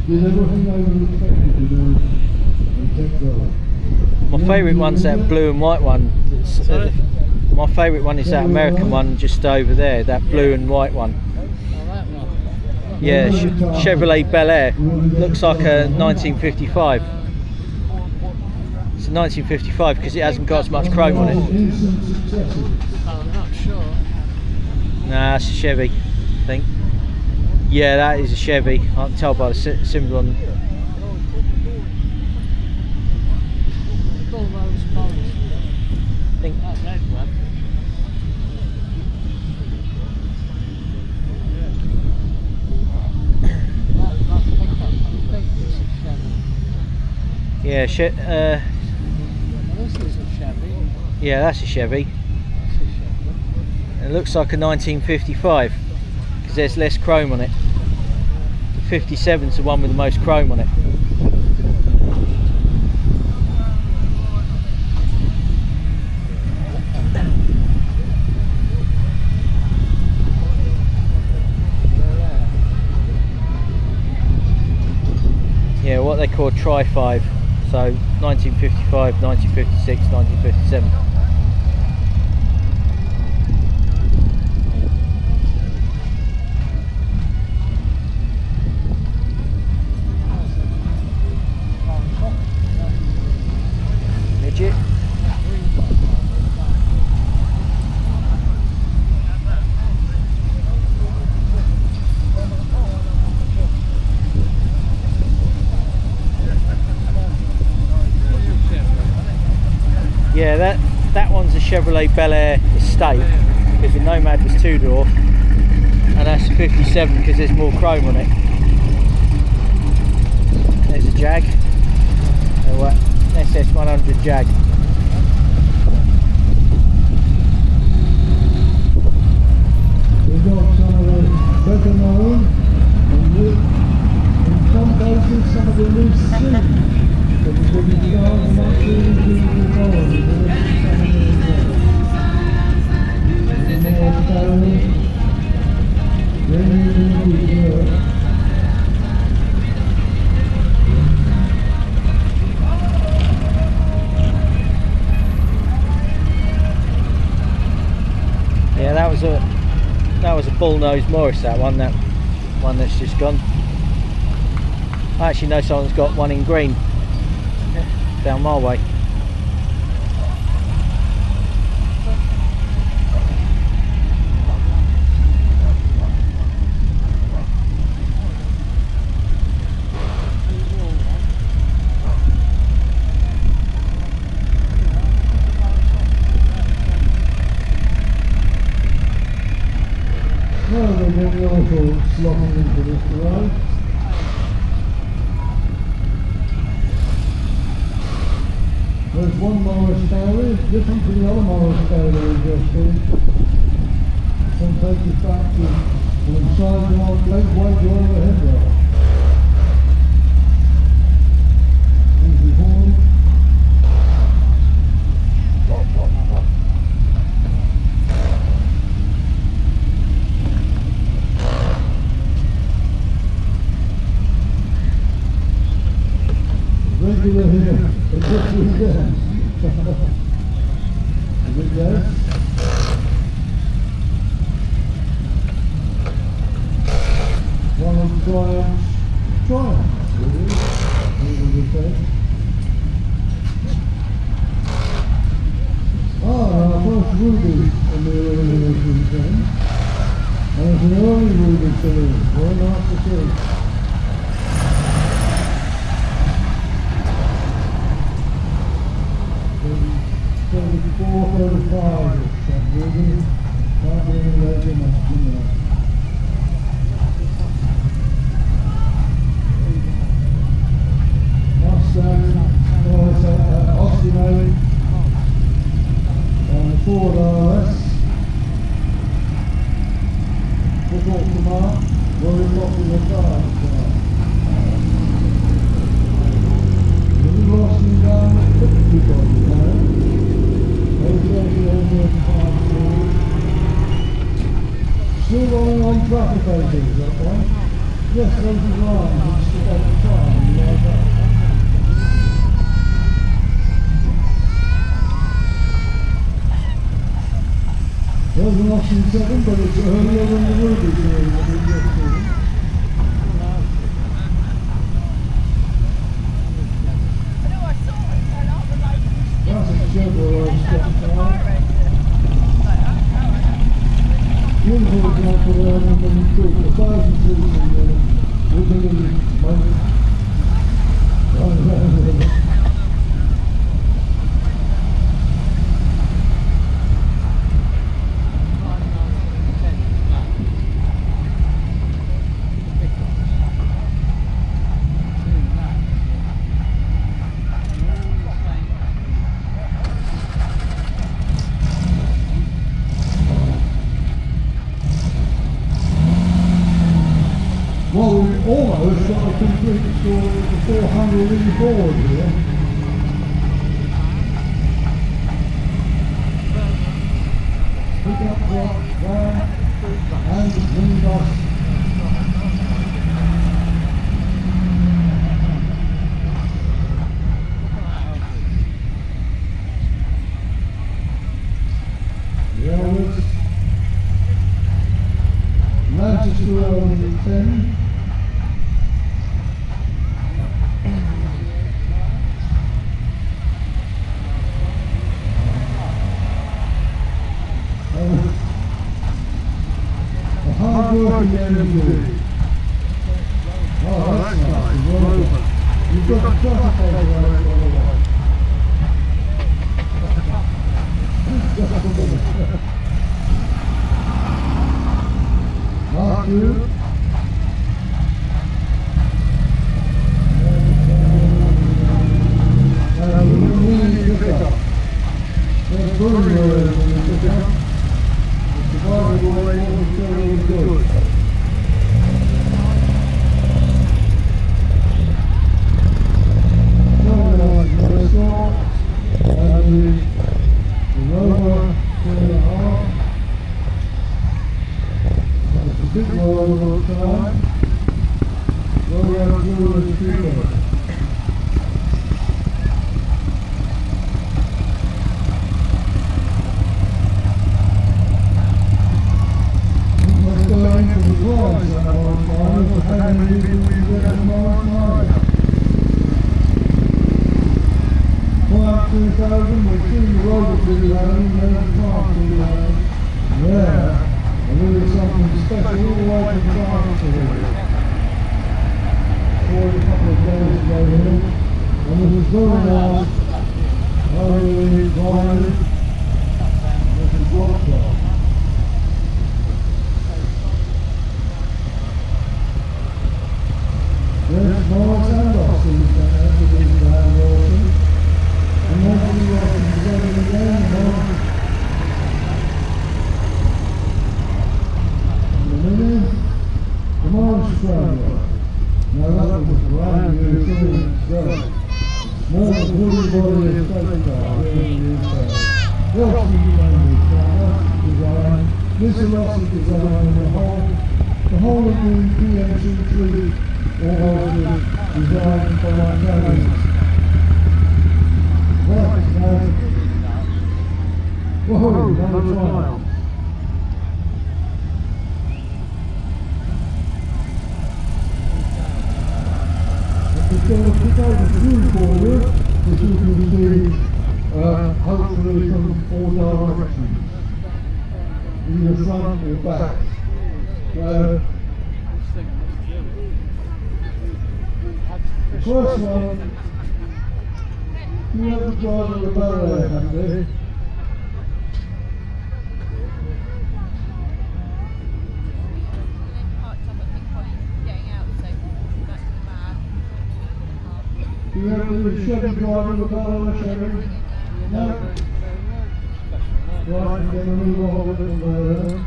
Did everything I was expected to do and kept going. My favourite one's that blue and white one. My favourite one is that American one just over there, that blue and white one. Yeah, Chevrolet Bel Air. Looks like a 1955. It's a 1955 because it hasn't got as much chrome on it. I'm not sure. Nah, it's a Chevy, I think. Yeah, that is a Chevy. I can tell by the symbol on. I think That red one. yeah, This is a Chevy. yeah, that's a Chevy. It looks like a 1955 because there's less chrome on it. The 57's the one with the most chrome on it. Yeah, what they call Tri-5. So 1955, 1956, 1957. Midget. Yeah, that one's a Chevrolet Bel Air Estate because the Nomad was two-door, and that's a 57 because there's more chrome on it. There's a Jag, SS100 Jag. We've got some of the better known and in some cases some of the least seen. But it's going to be on the most easy to go on. The more style, then you Yeah, that was a bull-nosed Morris, that one that's just gone. I actually know someone's got one in green down my way. Well, we're getting also slotting into this garage. There's one Morris Staley, different to the other Morris Staley we've just seen. Some take you back to an inside the old leg white door overhead there. Easy horn. Regular here, but this weekend. Is it yes? One of the Triumphs, really. Our first Ruby in the early weekend. And it's an early Ruby series, very nice to see. Before 35, that Ruby. Can't be any later than that, you know. Austin Owen and the Ford RS. We'll talk tomorrow. Very popular car. We've lost him down at 50 body now. Still on close your eyes and stick out the time and like that. There's an Austin 7, but it's earlier than the Ruby series that we get to. That's a Chevrolet step car. Beautiful example there when you took 1,000 within a month. Well, we've almost got a complete story of the 400 in forward here. Pick up drop, van, and minibus. The Elvis, Manchester Road 10. The hard working energy. Oh, that's nice. Well, you've got the traffic over there, by the way. Just a minute. Mark 2. And we're really pickup. There's very rare when you pick up. The survival rate is very good. And the Rover 2.5. That's a big roller at the time. Roller through the speaker. Going to the drives at one time for how many people we get in one time. Plant 2000, we've seen the Rover 2000, there's the Plant 2000. Yeah, and there is something special all the way from France to here. For a couple of days ago here, and it was very nice, really quiet. This is rock club. There's Morris and Austin's down there to do the hand Austin. And Netley Marsh is going again, the Morris Scrambler. Now that was a brand new thing. More than woody body estate car here in the UK. The Austin design, this is Austin design, and the whole of the PMC3 almost designed by my families. Right, whoa, another trial. It's going to pick out the view for you, as you can see, hopefully from all directions, either front or back. The first one, you have the driver of the barrel there, haven't they? Do you have the Chevy driver of the barrel there, Chevy? No? Right, I'm going to move on a little there.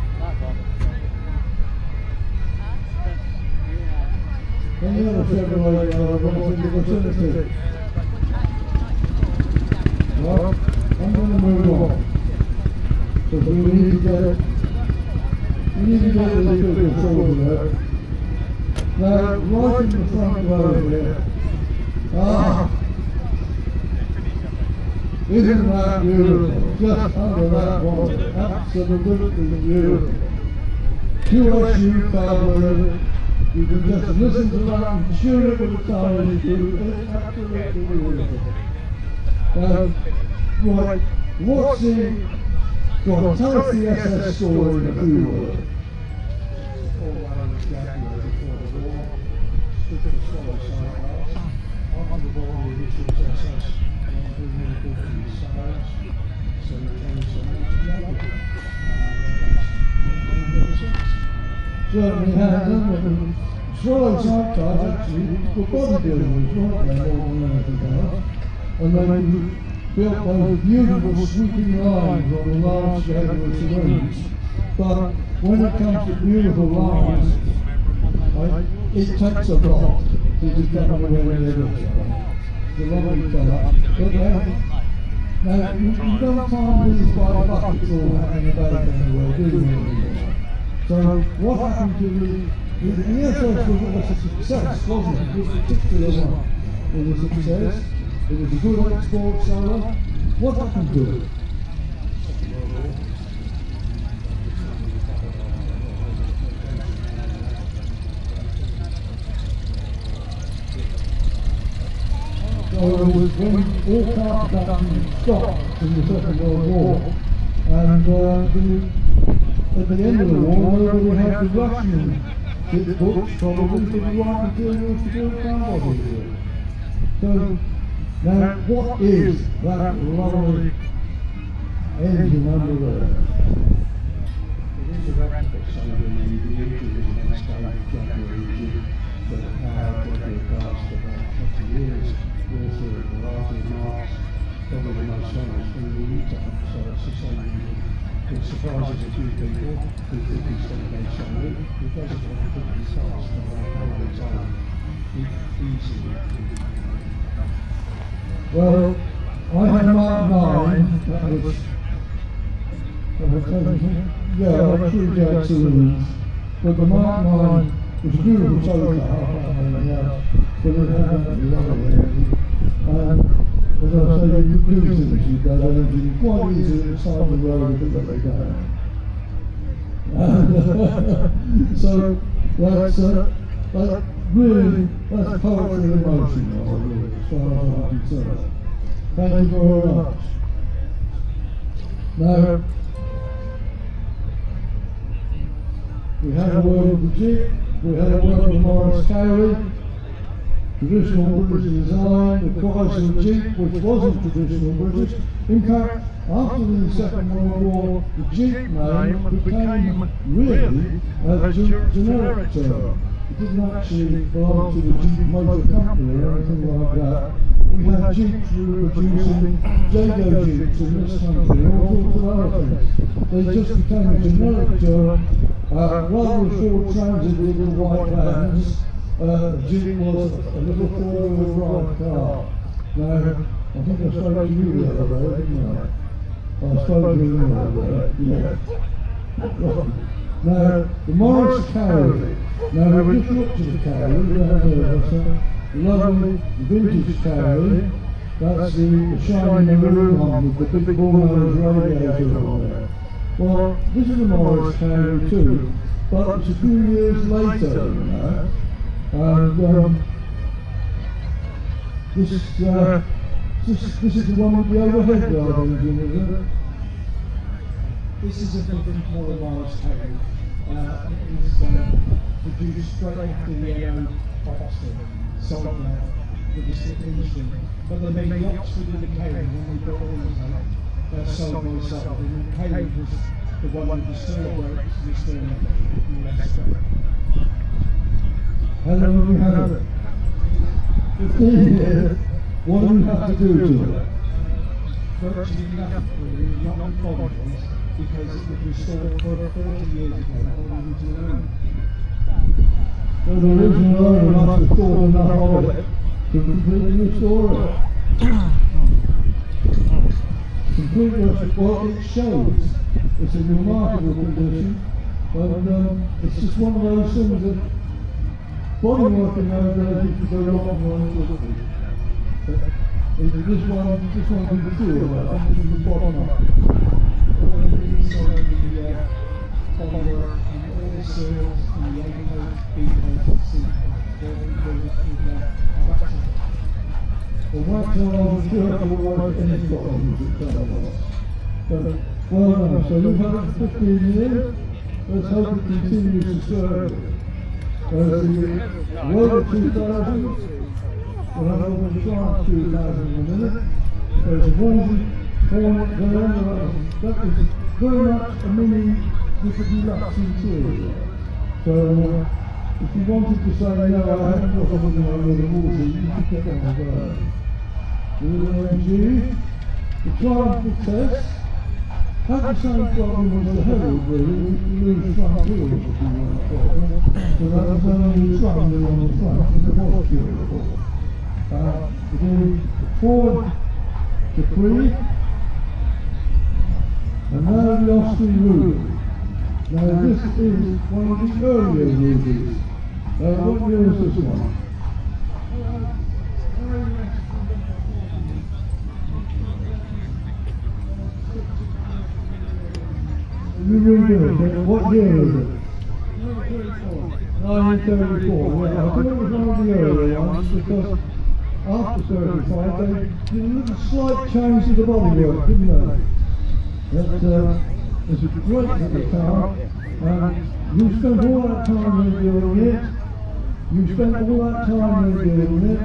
And the other Chevrolet driver in the vicinity. Well, I'm going to move on. So we need to get these people sorted out. Now, right in the front row here. Isn't that beautiful? Just under that one. Absolutely beautiful. QSU card, you can just listen to that and tune it with the tires through. It's absolutely beautiful. Right, what's the... Well, tell us the SS story in a few words. Certainly had them. Swallow side cars actually were bodybuilders, weren't they, more than anything else? And they built those beautiful sweeping lines on the large gatorless wings. But when it comes to beautiful lines, it takes a lot to become anywhere near this. The lovely colour. But now, you don't find these by buckets all hanging about anywhere, do you anymore? So what happened to the SS was a success, wasn't it? This particular one was a success. It was a good export seller. What happened to it? So it was when all car production stopped in the Second World War, and at the end of the war, nobody had the Russian kit books probably for the right materials to build car bodies with. So, now what is that lovely engine under there? It is a replica, so the engine is an escalated Jaguar engine that had Jaguar cars for about 20 years. Also, a variety of marks, probably the most famous being the U-Type, so it's the same engine. It surprises a few people who think he's going to go slowly. He doesn't want to put it fast, but I hold its own easily. Well, I had a Mark 9, that was, about 3 jet cylinders, but the Mark 9 was a beautiful tow car, but it had a lovely engine. And as I say, you could do things with that engine quite easily at the side of the road if it let you down. So that's really, that's poetry in motion, really, as far as I'm concerned. Thank you very much. Now, we had a word with the Jeep, we had a word with Morris Cowley. Traditional British design, the Chrysler Jeep, which wasn't traditional British. In fact, after the Second World War, the Jeep name became really a generic term. It didn't actually belong to the Jeep Motor Company or anything like that. We had Jeeps producing Jago Jeeps in this country, all sorts of other things. They just became a generic term. Rather than Ford Transit with the white vans, Jeep was a little four-wheel drive car. Now, I think I spoke to you the other day, didn't I? I spoke to you the other day, yeah. Now, the Morris Cowley. Now, we just looked at the Cowley down there. That's a lovely vintage Cowley. That's the shiny maroon one with the big bullnose radiator on there. Well, this is a Morris Cowley too, but it's a few years later, you know. And this is the one with the overhead drive engine, is it? This is a different model Morris Cowley. It is produced straight after the aero Oxford sold out with the stick engine. But they made the Oxford in the Cowley when we built these sold by itself. And the Cowley was the one with the steel brakes and the steel engine. How long have you had it? 15 years. What do you have to do to it? Virtually nothing, not problems, because it was restored for 40 years ago, according to the owner. So the original owner must have thought enough of it to completely restore it. Completely restored, it shows. It's in remarkable condition, but it's just one of those things that bodywork in those days used to go a lot more quickly. This one can be two of that, this is the bottom up. Inside the bodywork and all the sails and the overcoat, beatcoat, seat, well, once I was sure I was in the bottom, but well done. So you've had it for 15 years. Let's hope it continues to serve. There's the World 2000, we'll have a little chance 2000 in a minute. There's a Wolsey point there. That is very much a mini with a deluxe interior. So if you wanted to say, no, I haven't got something like the Wolsey, you could get one of those. The MG, the Triumph test. Had the same problem as the Herald, really, with loose front wheels, if you want to call it. So that was only trundling on the front, and it was curable. The Ford Capri, and now the Austin Ruby. Now this is one of the earlier Rubies. What year is this one? You redo it, what year is it? 1934. Yeah, I thought it was one of the earlier ones because after 35 they did a little slight change to the bodywork, didn't they? It's a great little car, and you spent all that time redoing it, you spent all that time redoing it,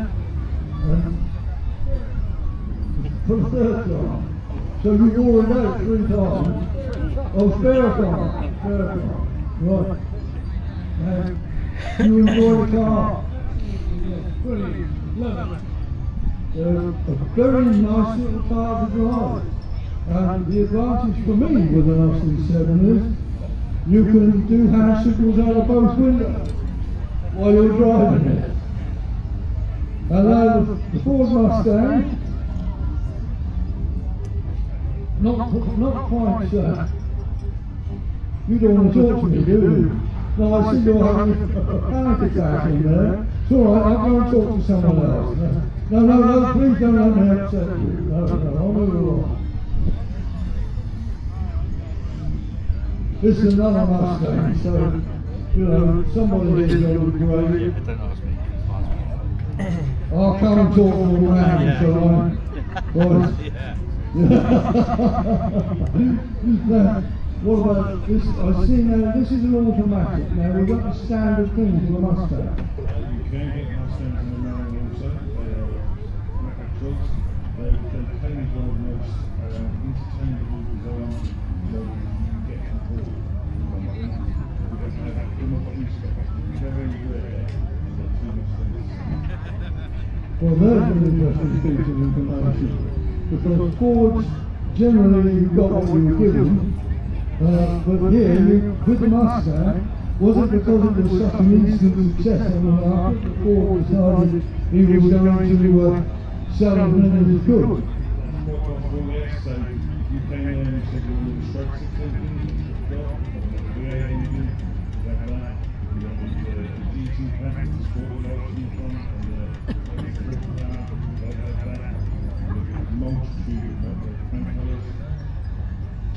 and for the third time. So you wore it out 3 times. Oh, spare car. Right. You enjoy the car? Brilliant. Love it. A very nice little car to drive. And the advantage for me with an Austin 7 is you can do hand signals out of both windows while you're driving it. And now the Ford Mustang, not quite so. You don't want to talk to me, do you? No, I see you're having a panic attack in there. It's all right, I'll go and talk to someone else. No, please don't let me upset you. No, I'll move along. This is another Mustang, so, you know, somebody is going to be great. Don't ask me. I'll come and talk all around, so Now, what about this? I see now, this is an automatic. Now, we've got the standard thing for the Mustang. You can get Mustangs in the manual also. They are electrics. They claim as one of the most interchangeable designs that you can get from Ford. Because they have too much use for it. It's very rare that too much things. Well, there's an interesting piece of information. Because Fords, generally, you've got what you were given. But here, with the Mustang, was it because it was such an instant success on the market that Ford decided he was going to sell as many as he could? More possible, yes. So you came in and said you wanted a stroke 6 engine, you've got the V8 engine, you have that, you got the GT pack, the sport option in front, and the electric power, they have that, with a multitude of paint colours,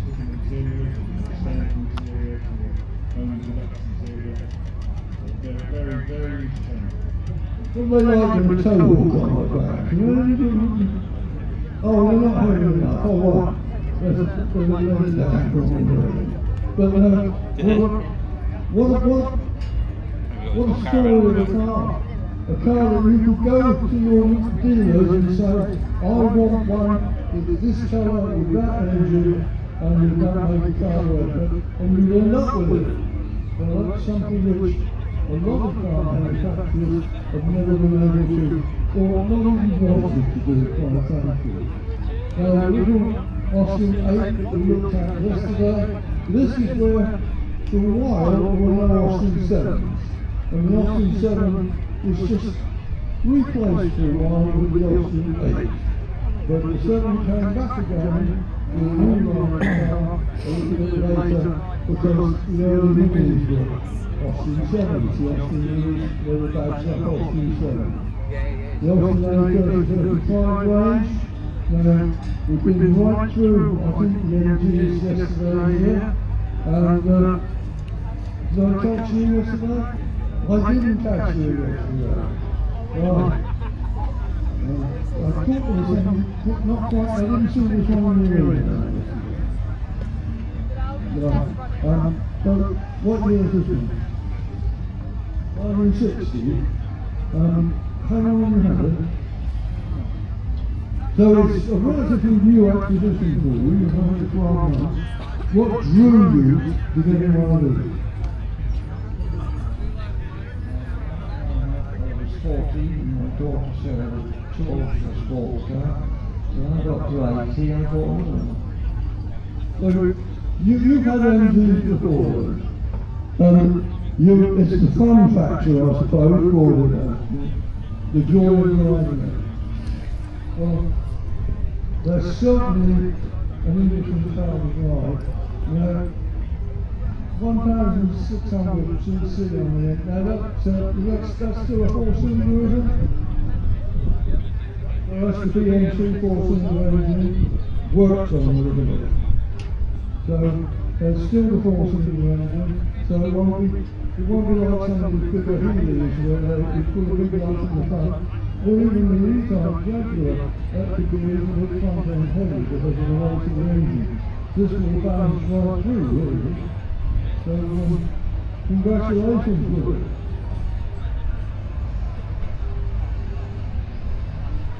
different interiors, standard interior, home deluxe interior. They're very, very interchangeable. What they like in the total on the back? Oh, they're not heavy enough. Oh, what? There's a down from the But what a story of a car. A car that you could go to your dealers and say, I want one with this colour, with that engine, and you don't make a car work, and you end up with it. Well, that's something which a lot of car manufacturers have never been able to, or not even wanted to do, quite frankly. Now, the original Austin 8 that we looked at yesterday, this is where, for a while, there were no Austin 7s. And the Austin 7 was just replaced for a while with the Austin 8. But the 7 came back again with a new line car a little bit later because the early minis were Austin 70, the Austin where the badge up Austin 70. The Austin 35 range, we've been right through, I think, the MGs yesterday here, and did I catch you yesterday? I didn't catch you yesterday. Right. I thought there was something, not quite, I didn't see this one on the road. Right. So, what year is this one? 1960. How long have you had it? So it's a relatively new acquisition for you, you've had it 12 months. What drew you to get one of these? I was 40 and my daughter said I was too old for a sports car. So I got to 80 and I bought one. So you've had MGs before. It's the fun factor, I suppose, for the joy of riding it. Well, there's certainly an Englishman car to drive. You know, 1,600 cc on the end. Now that's still a 4-cylinder, isn't it? Well, that's the BM2 4-cylinder engine. Works on a little bit. So there's still the 4-cylinder engine. So it won't be like some of these bigger Heelys where you put a big light in the front. Or even the E-Type Jaguar, that could be a little bit front end heavy because of the weight of the engine. This will bounce right through, really. So, congratulations with it.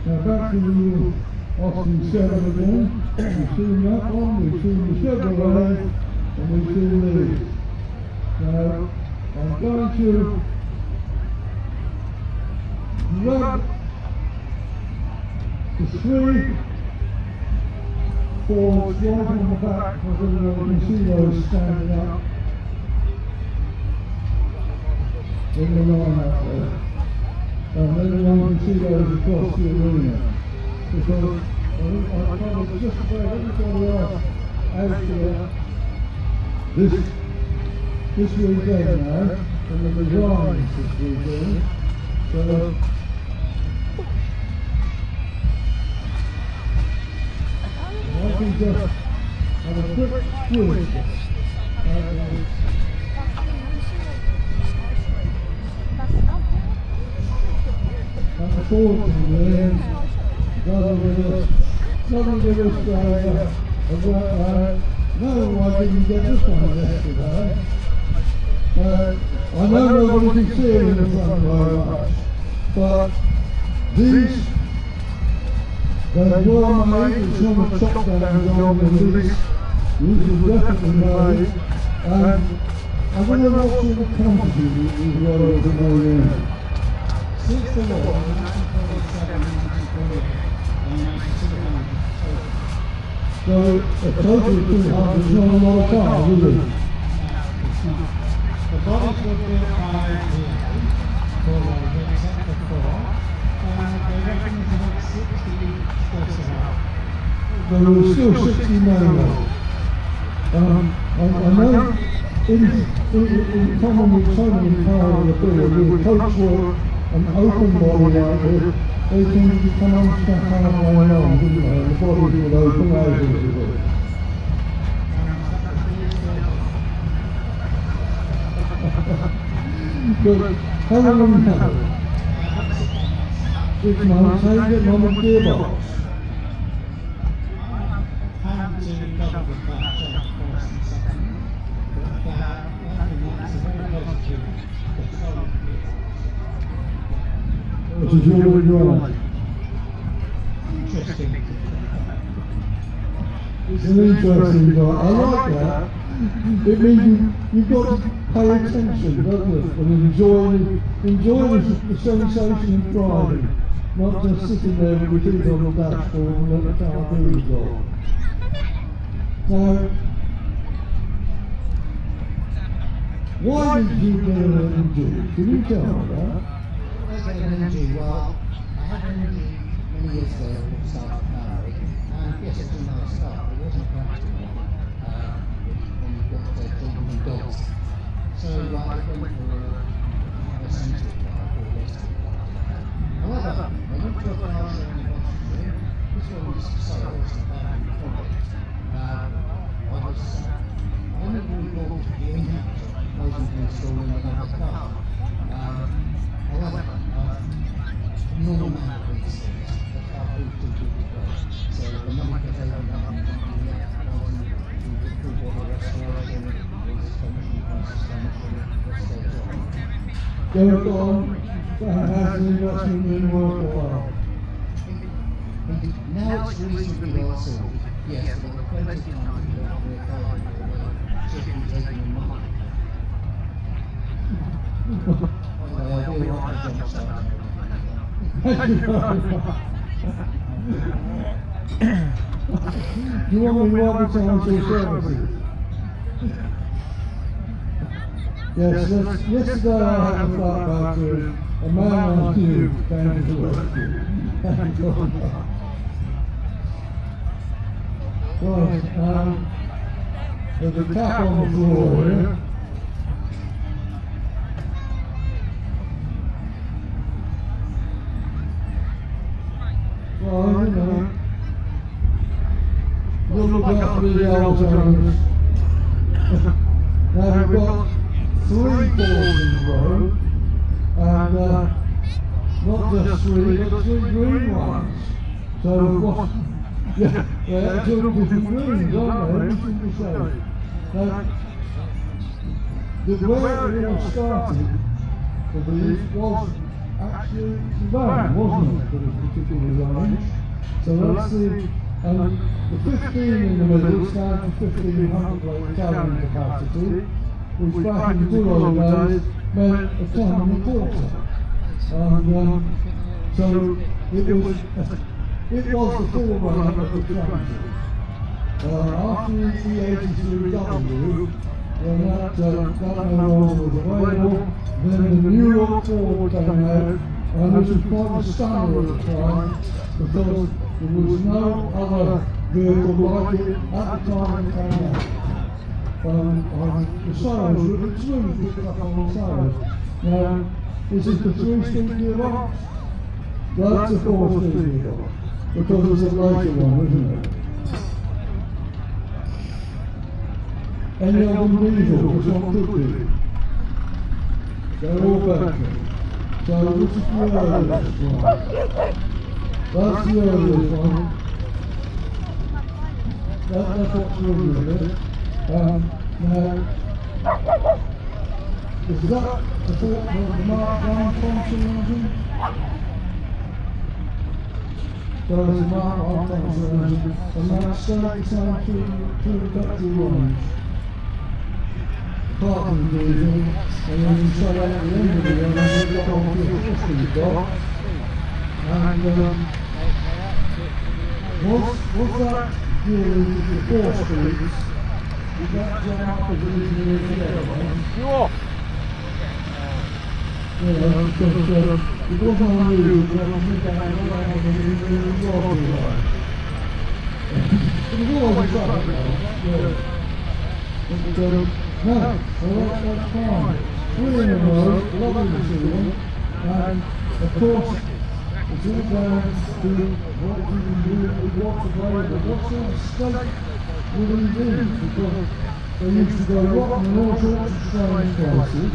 Now back to the Austin 7 again. We've seen that one, we've seen the Chevrolet, and we've seen these. Now, I'm going to grab the 3 Fords right on the back, because you can see those standing up in the line up there. And then you can see those across the arena. Because I probably just about everybody else out there this weekend now, and the designs this weekend. So I can just have a quick squeeze. Unfortunately, doesn't give us no, I didn't get this one yesterday. I know nobody can see it in the front very much, but these, they were made, it's not a chop down on the lease. These are definitely made, and I don't know what sort of quantity these rollers are made in. Since the war, 1927, 1928, so a total of 200 is not a lot of cars, is it? The bodies were built by except for 4, and they reckon there's about 60 plus about. There were still 60 made. I know in common with so many cars in the field, with coachwork and open body out there, they seem to come unstuck halfway along, didn't they? And the bodies would open over a bit. But how long have you had it? 6 months. How do you get on the gearbox? Had to double the clutch on the first and second, but I think that's a very positive control. Which is really right. Interesting. It's an interesting guy. I like that. It means you've got to pay attention, doesn't it? And enjoy the sensation of driving, not just sitting there with your feet on the dashboard and let the car do its job. Now, why did you get an MG? Can you tell me that? I got an MG. Well, I had an MG many years ago called South Mary, and yes, it was a nice start, but it wasn't a practical one when you've got children and dogs. So I went for a centric car for this. However, I went to a car show in Washington. This one was sold as a family project. I only really bought the engine closing to installing another car. However, normal amount of these things, the car proved too good to go. So the money got taken up and the full body restoration was astonishing, Go on, that has an investment in worthwhile. now it's reasonably well sorted. Yes, there were plenty of times when we're going just be taking the money. I'll be alright to jump start. Do you want me to advertise your services? Yes, yesterday I had a flat back to a man I knew came to work. Thank God. Right, there's a tap on the floor here. Well, you know, we'll look after the Alzheimer's. Now we've got 3 balls in a row, and not just 3, but 3 green ones. So what? Yeah, they're 2 different greens, aren't they? Everything the same. Now, the way it all started for these was actually bad, wasn't it, for this particular range? So that's the 15 in the middle stands for 1500 calorie capacity, which back in the good old days meant a ton and a quarter. And so it was the forerunner of the transit. After the 83W, when that no longer was available, then the New York Ford came out, and this was quite a stunner at the time, because there was no other vehicle like it at the time it came out. The sales were extremely picked up on the sales. Now, this is the 3-speed gearbox. That's a 4-speed gearbox, because it's a later one, isn't it? Any of them diesel, this one could be. They're all battery. So this is the earliest one. That's the earliest one. That's what's wrong with it. Now, is that the Mark 1 Thompson engine? So it's a Mark 1 Thompson engine, and that's the same through the petrol lines. Parking diesel, and then you say at the end of the run, you've got on to a 50 box. And what's that gear with the 4 speeds? Is that jam up as easily as the other one? Sure. Yeah, because it wasn't unusual to have a mid-down and around and it was all right. It was always up there, yeah. No, well that's fine. 3 in a row, lovely to see them, and of course it's all down to what you can do with what's available, what sort of state will you do, because they used to go rotten in all sorts of strange places,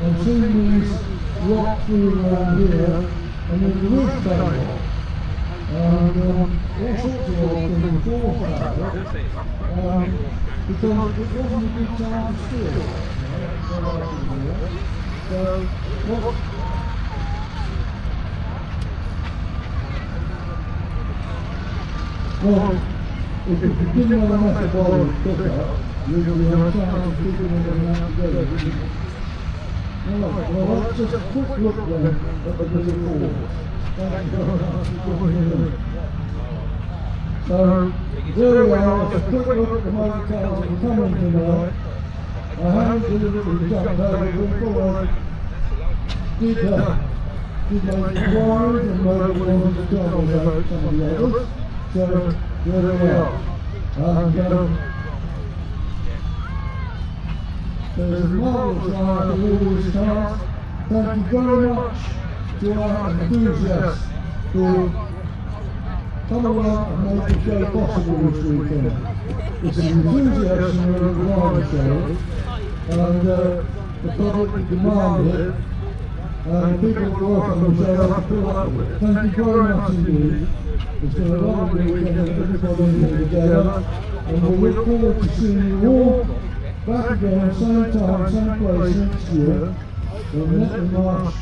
and soon these rock through around here, and then the roof fell off, and all sorts of odd things fall out, because it wasn't a good time to steal. So, what? Well, if you didn't have a metabolic pickup, you'd have a chance of keeping it around together. Well, let's just a quick look then at the little Ford. Thank you very much for coming in. So, there we are, it's a quick look at the motor cars that are coming tonight. I haven't deliberately jumped over them, but I did make inquiries and maybe wanted to tell me about some of the others. So, there we are. There's a marvellous lineup of all these cars. Thank you very much to our enthusiasts who come along and make the show possible this weekend. It's an enthusiasm of the driver show, and the public demand it, and the people who work on the show have to pull up with it. Thank you very much indeed. It's been a lovely weekend and everybody here together, and we look forward to seeing you all back again, same time, same place next year, on Netley Marsh